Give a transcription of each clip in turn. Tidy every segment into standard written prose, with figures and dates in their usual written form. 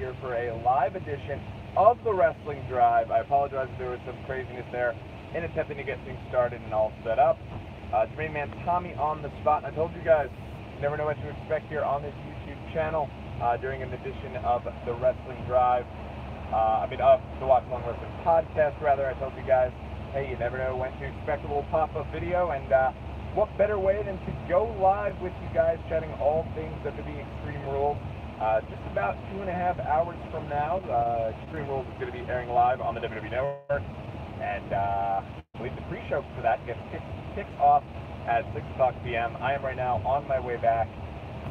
here for a live edition of the Wrestling Drive. I apologize if there was some craziness there in attempting to get things started and all set up. It's main man Tommy on the spot. And I told you guys, you never know what to expect here on this YouTube channel during an edition of the Wrestling Drive. Of the Watch Along Wrestling podcast, rather. I told you guys, hey, you never know when to expect a little pop-up video, and what better way than to go live with you guys chatting all things WWE Extreme Rules. Just about 2.5 hours from now, Extreme Rules is going to be airing live on the WWE Network, and I believe the pre-show for that kicks off at 6 o'clock p.m. I am right now on my way back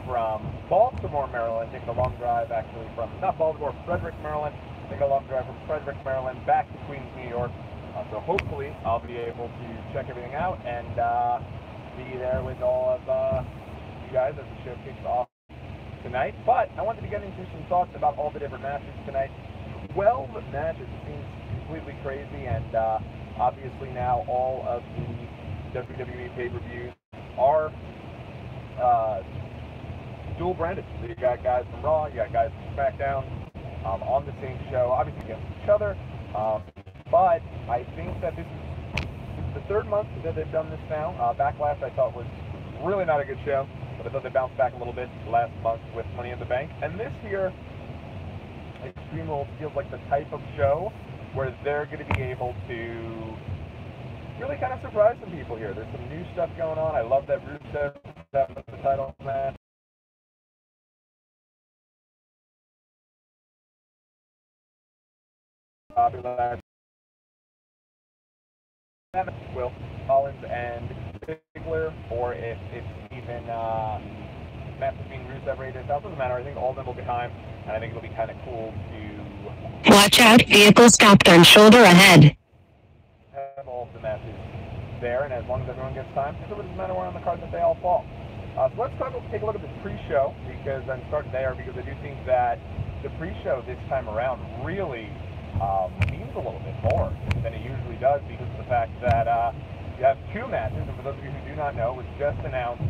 from Baltimore, Maryland, taking a long drive actually from, not Baltimore, Frederick, Maryland, taking a long drive from Frederick, Maryland, back to Queens, New York. So hopefully I'll be able to check everything out and be there with all of you guys as the show kicks off tonight. But I wanted to get into some thoughts about all the different matches tonight. 12 matches seems completely crazy, and obviously now all of the WWE pay-per-views are dual branded. So you got guys from Raw, you got guys from SmackDown on the same show, obviously against each other. But I think that this is the third month that they've done this now. Backlash I thought was really not a good show, but I thought they bounced back a little bit last month with Money in the Bank. And this year, Extreme Rules feels like the type of show where they're going to be able to really kind of surprise some people here. There's some new stuff going on. I love that Rusev that was the title match. Popular. Will Collins and Ziggler, or if it's even match between Rusev, Raiders, that doesn't matter. I think all of them will get time, and I think it'll be kind of cool to watch out, vehicle stopped on shoulder ahead. Have all of the matches there, and as long as everyone gets time, it doesn't matter where on the card that they all fall. So let's take a look at the pre-show, because I'm starting there, because I do think that the pre-show this time around really means a little bit more than it usually does, because of the fact that you have two matches, and for those of you who do not know, it was just announced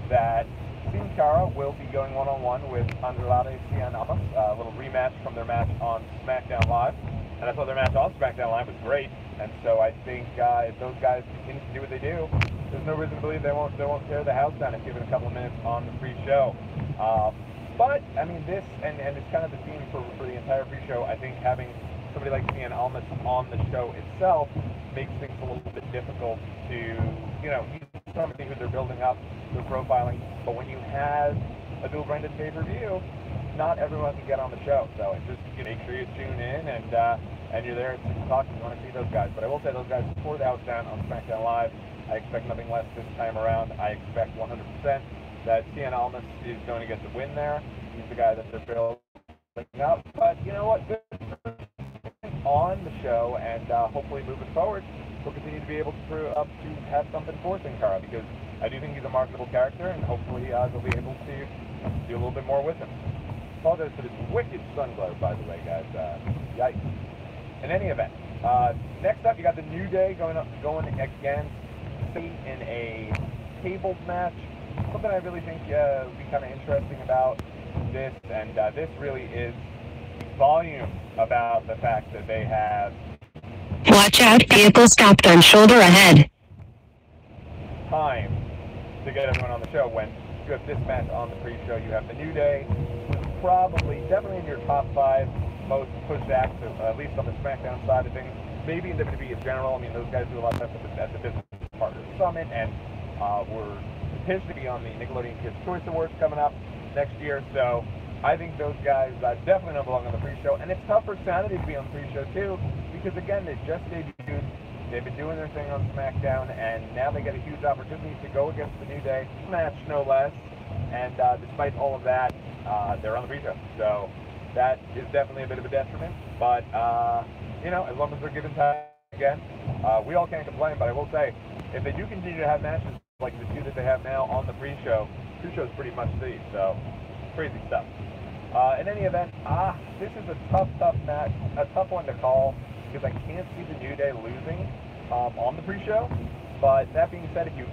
that Sin Cara will be going one-on-one with Andrade Cien Almas, a little rematch from their match on SmackDown Live, and I thought their match on SmackDown Live was great, and so I think if those guys continue to do what they do, there's no reason to believe they won't tear the house down if given a couple of minutes on the pre-show. But, I mean, this, and it's kind of the theme for the entire pre-show, I think having somebody like Cien Almas on the show itself makes things a little bit difficult to, he's somebody who they're building up, they're profiling, but when you have a dual-branded pay-per-view, not everyone can get on the show, so it's just, make sure you tune in, and you're there at 6 o'clock if you want to see those guys. But I will say those guys tore the house down on SmackDown Live. I expect nothing less this time around. I expect 100% that Cien Almas is going to get the win there. He's the guy that they're building up, but you know what, good on the show, and hopefully moving forward, we'll continue to be able to have something for Sin Cara, because I do think he's a marketable character, and hopefully they'll be able to do a little bit more with him. Apologize for this wicked sun glare, by the way, guys. Yikes. In any event, next up, you got the New Day going against State in a tables match. Something I really think would be kind of interesting about this, and this really is volume about the fact that they have watch out, vehicle stopped on shoulder ahead. Time to get everyone on the show. When you have this match on the pre-show, you have the New Day, definitely in your top 5 most pushed acts, at least on the SmackDown side of things, maybe in WWE in general. I mean, those guys do a lot of stuff at the Business Partners Summit, and we're pitched to be on the Nickelodeon Kids' Choice Awards coming up next year, so I think those guys definitely don't belong on the pre-show, and it's tough for Sanity to be on the pre-show too, because again, they just debuted, they've been doing their thing on SmackDown, and now they get a huge opportunity to go against the New Day match, no less, and despite all of that, they're on the pre-show, so that is definitely a bit of a detriment, but, as long as they're given time again, we all can't complain, but I will say, if they do continue to have matches like the two that they have now on the pre-show is pretty much see, so crazy stuff. In any event, this is a tough match, a tough one to call, because I can't see the New Day losing on the pre-show. But that being said, if you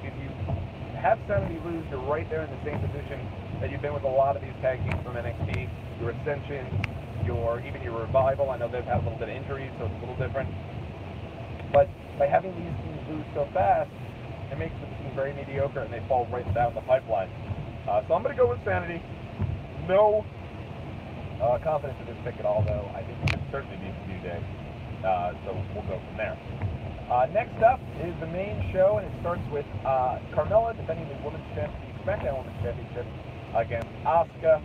have Sanity lose, you're right there in the same position that you've been with a lot of these tag teams from NXT, your Ascension, even your Revival. I know they've had a little bit of injuries, so it's a little different. But by having these teams lose so fast, it makes the team very mediocre, and they fall right down the pipeline. So I'm going to go with Sanity. No confidence in this pick at all, though. I think it could certainly be a New Day. So we'll go from there. Next up is the main show, and it starts with Carmella defending the SmackDown Women's Championship against Asuka.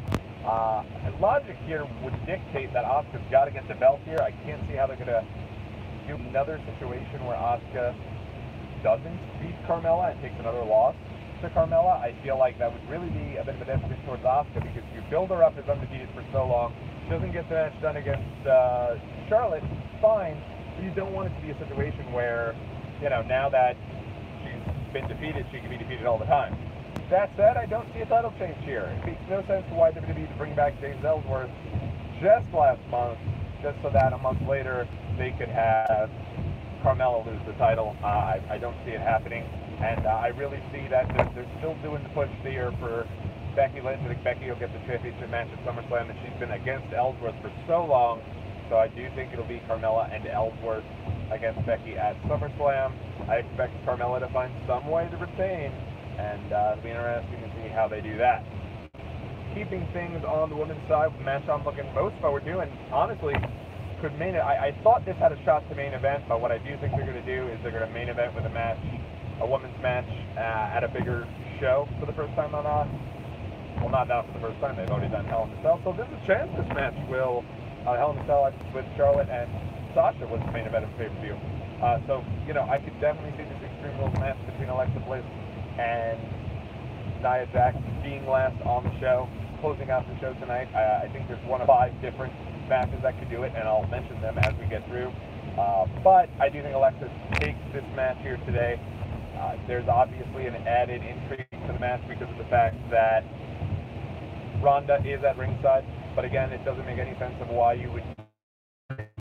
Logic here would dictate that Asuka's got to get the belt here. I can't see how they're going to do another situation where Asuka doesn't beat Carmella and takes another loss to Carmella. I feel like that would really be a bit of a deficit towards Asuka, because you build her up as undefeated for so long. She doesn't get the match done against Charlotte, fine, but you don't want it to be a situation where, now that she's been defeated, she can be defeated all the time. That said, I don't see a title change here. It makes no sense to why WWE to bring back James Ellsworth just last month, just so that a month later they could have Carmella lose the title. I don't see it happening, and I really see that they're still doing the push here for Becky Lynch. I think Becky will get the championship match at SummerSlam, and she's been against Ellsworth for so long, so I do think it'll be Carmella and Ellsworth against Becky at SummerSlam. I expect Carmella to find some way to retain, and it'll be interesting to see how they do that. Keeping things on the women's side, the match I'm looking most forward to, and honestly, I thought this had a shot to main event, but what I do think they're going to do is they're going to main event with a women's match at a bigger show for the first time on well, not now for the first time. They've already done Hell in a Cell, so there's a chance this match will Hell in a Cell with Charlotte and Sasha was the main event of the pay-per-view. So I could definitely see this Extreme Rules match between Alexa Bliss and Nia Jax being last on the show, closing out the show tonight. I think there's one of 5 different matches that could do it, and I'll mention them as we get through. But I do think Alexa takes this match here today. There's obviously an added intrigue to the match because of the fact that Ronda is at ringside, but again, it doesn't make any sense of why you would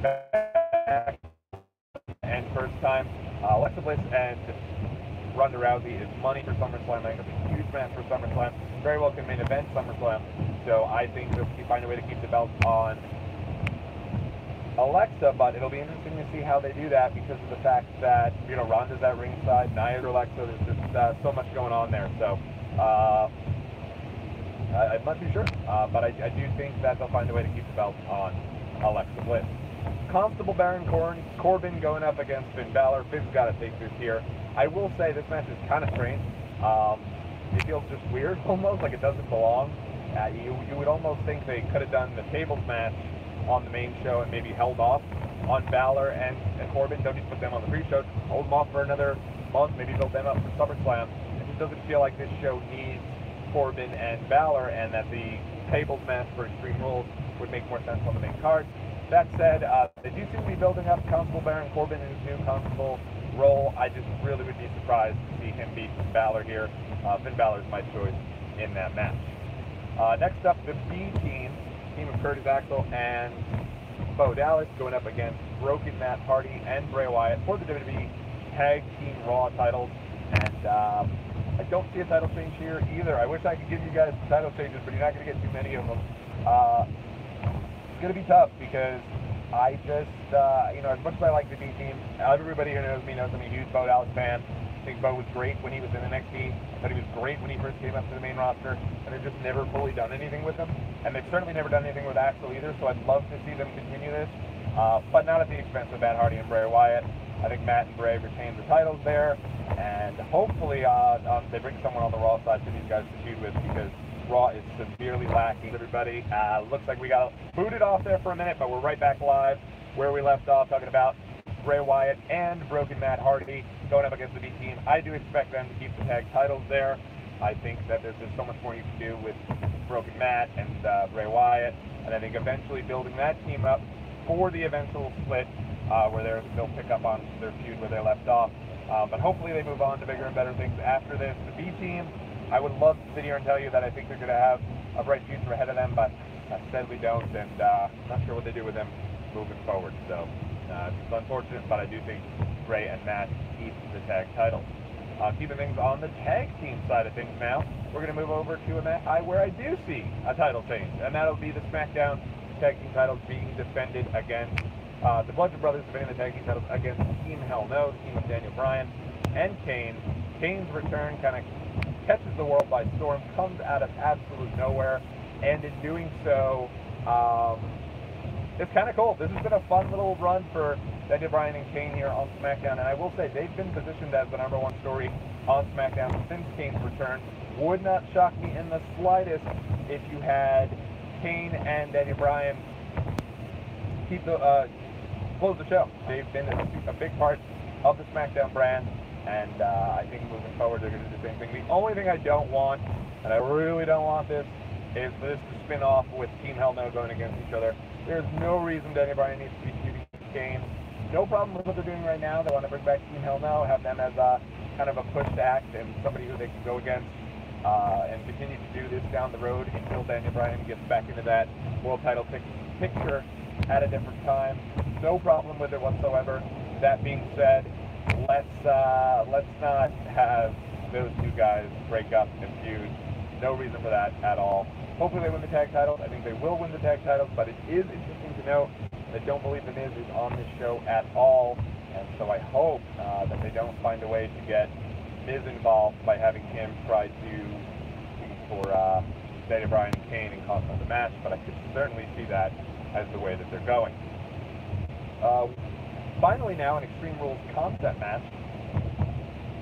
back. And first time, Alexa Bliss and Ronda Rousey is money for SummerSlam. I think it's a huge match for SummerSlam. Very well can main event SummerSlam. So I think they'll find a way to keep the belt on Alexa, but it'll be interesting to see how they do that because of the fact that, Ronda's at ringside, Nia's Alexa, there's just so much going on there. So I'm not too sure, but I do think that they'll find a way to keep the belt on Alexa Bliss. Constable Baron Corbin going up against Finn Balor. Finn's got to take this here. I will say this match is kind of strange. It feels just weird, almost like it doesn't belong. You would almost think they could have done the tables match on the main show and maybe held off on Balor and Corbin. Don't need to put them on the pre-show. Hold them off for another month, maybe build them up for SummerSlam. It just doesn't feel like this show needs Corbin and Balor, and that the tables match for Extreme Rules would make more sense on the main card. That said, they do seem to be building up Constable Baron Corbin in his new Constable role. I just really would be surprised to see him beat Balor here. Finn Balor's my choice in that match. Next up, the B team of Curtis Axel and Bo Dallas going up against Broken Matt Hardy and Bray Wyatt for the WWE Tag Team Raw titles. And I don't see a title change here either. I wish I could give you guys some title changes, but you're not going to get too many of them. It's going to be tough because I just, as much as I like the B team, everybody who knows me knows I'm a huge Bo Dallas fan. I think Bo was great when he was in NXT. I thought he was great when he first came up to the main roster, and they've just never fully done anything with him. And they've certainly never done anything with Axel either, so I'd love to see them continue this, but not at the expense of Matt Hardy and Bray Wyatt. I think Matt and Bray retain the titles there, and hopefully they bring someone on the Raw side for these guys to feud with, because Raw is severely lacking. Everybody, looks like we got booted off there for a minute, but we're right back live where we left off, talking about Bray Wyatt and Broken Matt Hardy going up against the B team. I do expect them to keep the tag titles there. I think that there's just so much more you can do with Broken Matt and Bray Wyatt, and I think eventually building that team up for the eventual split where they'll pick up on their feud where they left off. But hopefully they move on to bigger and better things after this. The B team, I would love to sit here and tell you that I think they're going to have a bright future ahead of them, but I said we don't, and I'm not sure what they do with them moving forward. So it's unfortunate, but I do think Bray and Matt keep the tag titles. Keeping things on the tag team side of things now, we're going to move over to a match where I do see a title change, and that'll be the SmackDown tag team titles being defended against the Bludgeon Brothers defending the tag team titles against Team Hell No, the team of Daniel Bryan and Kane. Kane's return kind of catches the world by storm, comes out of absolute nowhere, and in doing so, it's kind of cool. This has been a fun little run for Daniel Bryan and Kane here on SmackDown, and I will say they've been positioned as the #1 story on SmackDown since Kane's return. Would not shock me in the slightest if you had Kane and Daniel Bryan close the show. They've been a big part of the SmackDown brand, and I think moving forward they're going to do the same thing. The only thing I don't want, and I really don't want this, is for this to spin off with Team Hell No going against each other. There's no reason Daniel Bryan needs to be feuding with Kane. No problem with what they're doing right now. They want to bring back Team Hell No, have them as a kind of a push to act and somebody who they can go against, and continue to do this down the road until Daniel Bryan gets back into that world title picture at a different time. No problem with it whatsoever. That being said, let's not have those two guys break up and feud. No reason for that at all. Hopefully they win the tag titles. I think they will win the tag titles, but it is interesting to note that I don't believe The Miz is on this show at all, and so I hope that they don't find a way to get Miz involved by having him try to for Daniel Bryan and Kane and cost them the match, but I could certainly see that as the way that they're going. Finally now, an Extreme Rules concept match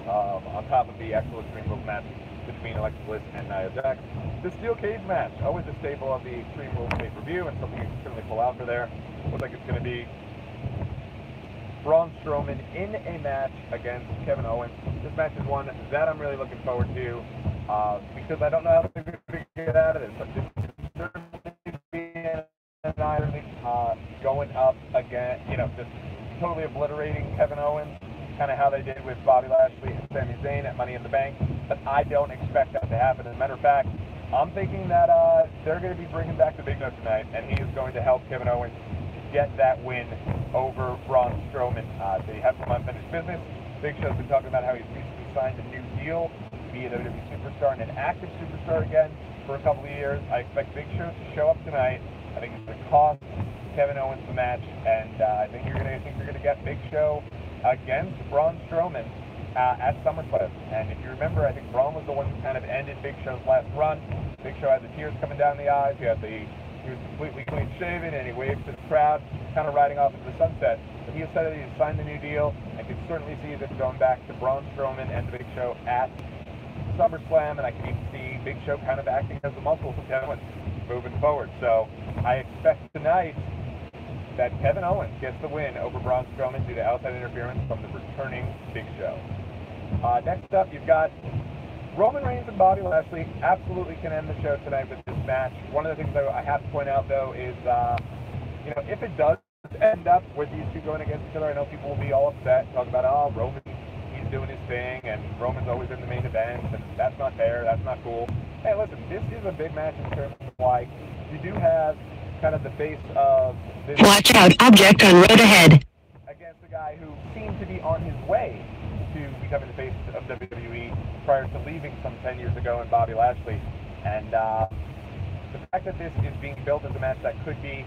on top of the actual Extreme Rules match between Alexa Bliss and Nia Jax. The Steel Cage match, always a staple of the Extreme Rules pay-per-view, and something you can certainly pull out for there. Looks like it's going to be Braun Strowman in a match against Kevin Owens. This match is one that I'm really looking forward to because I don't know how they're going to get out of this, but this is certainly being going up again, just totally obliterating Kevin Owens, kind of how they did with Bobby Lashley and Sami Zayn at Money in the Bank, but I don't expect that to happen. As a matter of fact, I'm thinking that they're going to be bringing back the Big Show tonight, and he is going to help Kevin Owens get that win over Braun Strowman. They have some unfinished business. Big Show's been talking about how he's recently signed a new deal to be a WWE superstar and an active superstar again for a couple of years. I expect Big Show to show up tonight. I think it's going to cost Kevin Owens the match, and I think you're going to get Big Show against Braun Strowman at SummerSlam. And if you remember, I think Braun was the one who kind of ended Big Show's last run. Big Show had the tears coming down the eyes. He was completely clean shaven, and he waved to the crowd, kind of riding off into the sunset. But he has said that he signed the new deal, and can certainly see this going back to Braun Strowman and the Big Show at SummerSlam, and I can even see Big Show kind of acting as the muscle for Kevin Owens moving forward. So I expect tonight that Kevin Owens gets the win over Braun Strowman due to outside interference from the returning Big Show. Next up, you've got Roman Reigns and Bobby Lashley. Absolutely can end the show tonight with this match. One of the things that I have to point out, though, is if it does end up with these two going against each other, I know people will be all upset, talk about, Roman, he's doing his thing, and Roman's always in the main event, and that's not fair, that's not cool. Hey, listen, this is a big match in terms of why you do have kind of the face of this. Watch out, object on road ahead. Against a guy who seemed to be on his way to becoming the face of WWE prior to leaving some 10 years ago in Bobby Lashley. And the fact that this is being built as a match that could be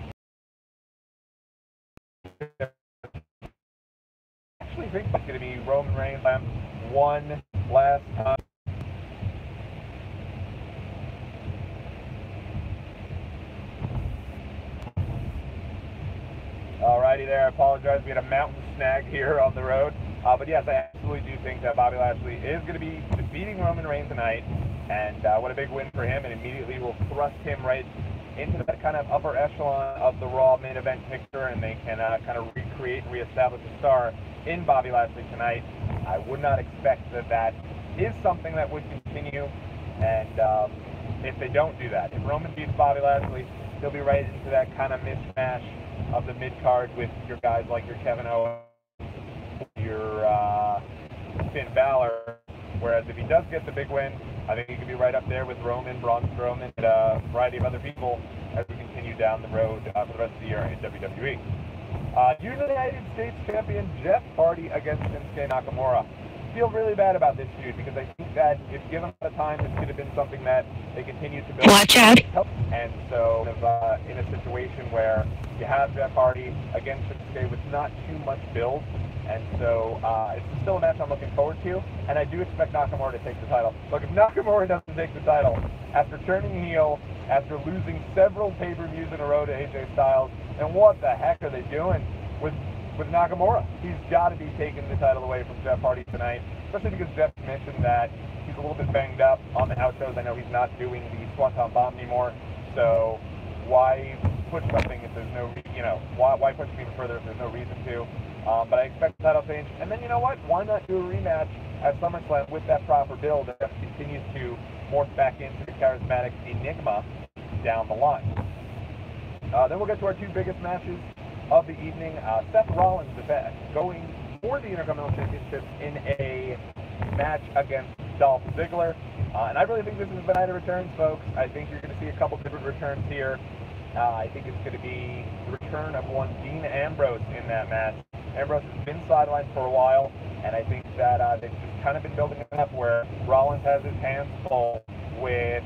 actually think it's going to be Roman Reigns one last time. Alrighty there, I apologize, we had a mountain snag here on the road. But yes, I absolutely do think that Bobby Lashley is going to be defeating Roman Reigns tonight, and what a big win for him, and immediately will thrust him right into that kind of upper echelon of the Raw main event picture, and they can kind of recreate and reestablish a star in Bobby Lashley tonight. I would not expect that is something that would continue, and if they don't do that, if Roman beats Bobby Lashley, he'll be right into that kind of mismatch of the mid-card with your guys like your Kevin Owens, your Finn Balor, whereas if he does get the big win, I think he could be right up there with Roman, Braun Strowman, and a variety of other people as we continue down the road for the rest of the year in WWE. United States Champion Jeff Hardy against Shinsuke Nakamura. feel really bad about this feud because I think that if given the time, this could have been something that they continued to build. Watch out. And so, in a situation where you have Jeff Hardy against Shinsuke with not too much build, and so it's still a match I'm looking forward to, and I do expect Nakamura to take the title. Look, if Nakamura doesn't take the title, after turning heel, after losing several pay-per-views in a row to AJ Styles, then what the heck are they doing with Nakamura? He's got to be taking the title away from Jeff Hardy tonight, especially because Jeff mentioned that he's a little bit banged up on the house shows. I know he's not doing the Swanton Bomb anymore, so why push something if there's no, why push it even further if there's no reason to? But I expect the title change. And then, you know what? Why not do a rematch at SummerSlam with that proper build that Jeff continues to morph back into the charismatic enigma down the line? Then we'll get to our two biggest matches of the evening. Seth Rollins going for the Intercontinental Championship in a match against Dolph Ziggler. And I really think this is the night of returns, folks. I think you're going to see a couple different returns here. I think it's going to be the return of one Dean Ambrose in that match. Ambrose has been sidelined for a while, and I think that they've just kind of been building it up where Rollins has his hands full with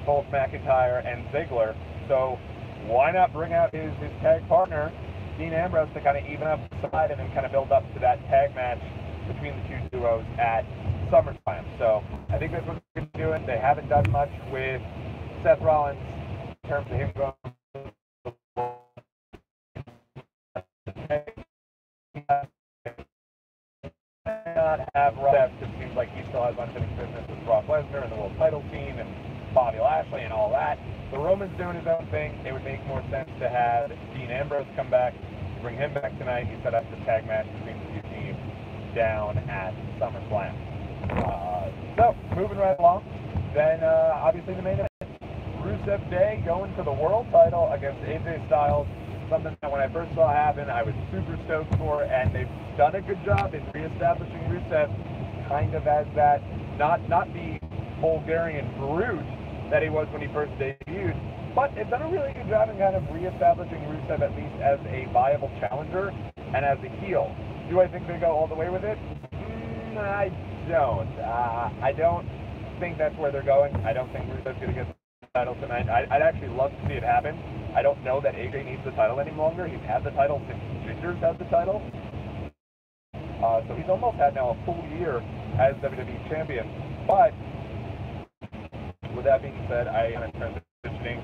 both McIntyre and Ziggler. So why not bring out his tag partner, Dean Ambrose, to kind of even up the side and then kind of build up to that tag match between the two duos at SummerSlam. So I think that's what they're doing. They haven't done much with Seth Rollins in terms of him going not have Rollins. It seems like he still has unfinished business with Brock Lesnar and the world title scene and Bobby Lashley and all that. So Roman's doing his own thing. It would make more sense to have Dean Ambrose come back, bring him back tonight. He set up the tag match between the two teams down at SummerSlam. So, moving right along, then obviously the main event, Rusev Day going for the world title against AJ Styles. Something that when I first saw happen, I was super stoked for, and they've done a good job in reestablishing Rusev kind of as that, not the Bulgarian brute that he was when he first debuted, but they've done a really good job in kind of reestablishing Rusev at least as a viable challenger and as a heel. Do I think they go all the way with it? I don't. I don't think that's where they're going. I don't think Rusev's going to get the title tonight. I'd actually love to see it happen. I don't know that AJ needs the title any longer. He's had the title since Ginger's had the title. So he's almost had now a full year as WWE champion. But with that being said, I am transitioning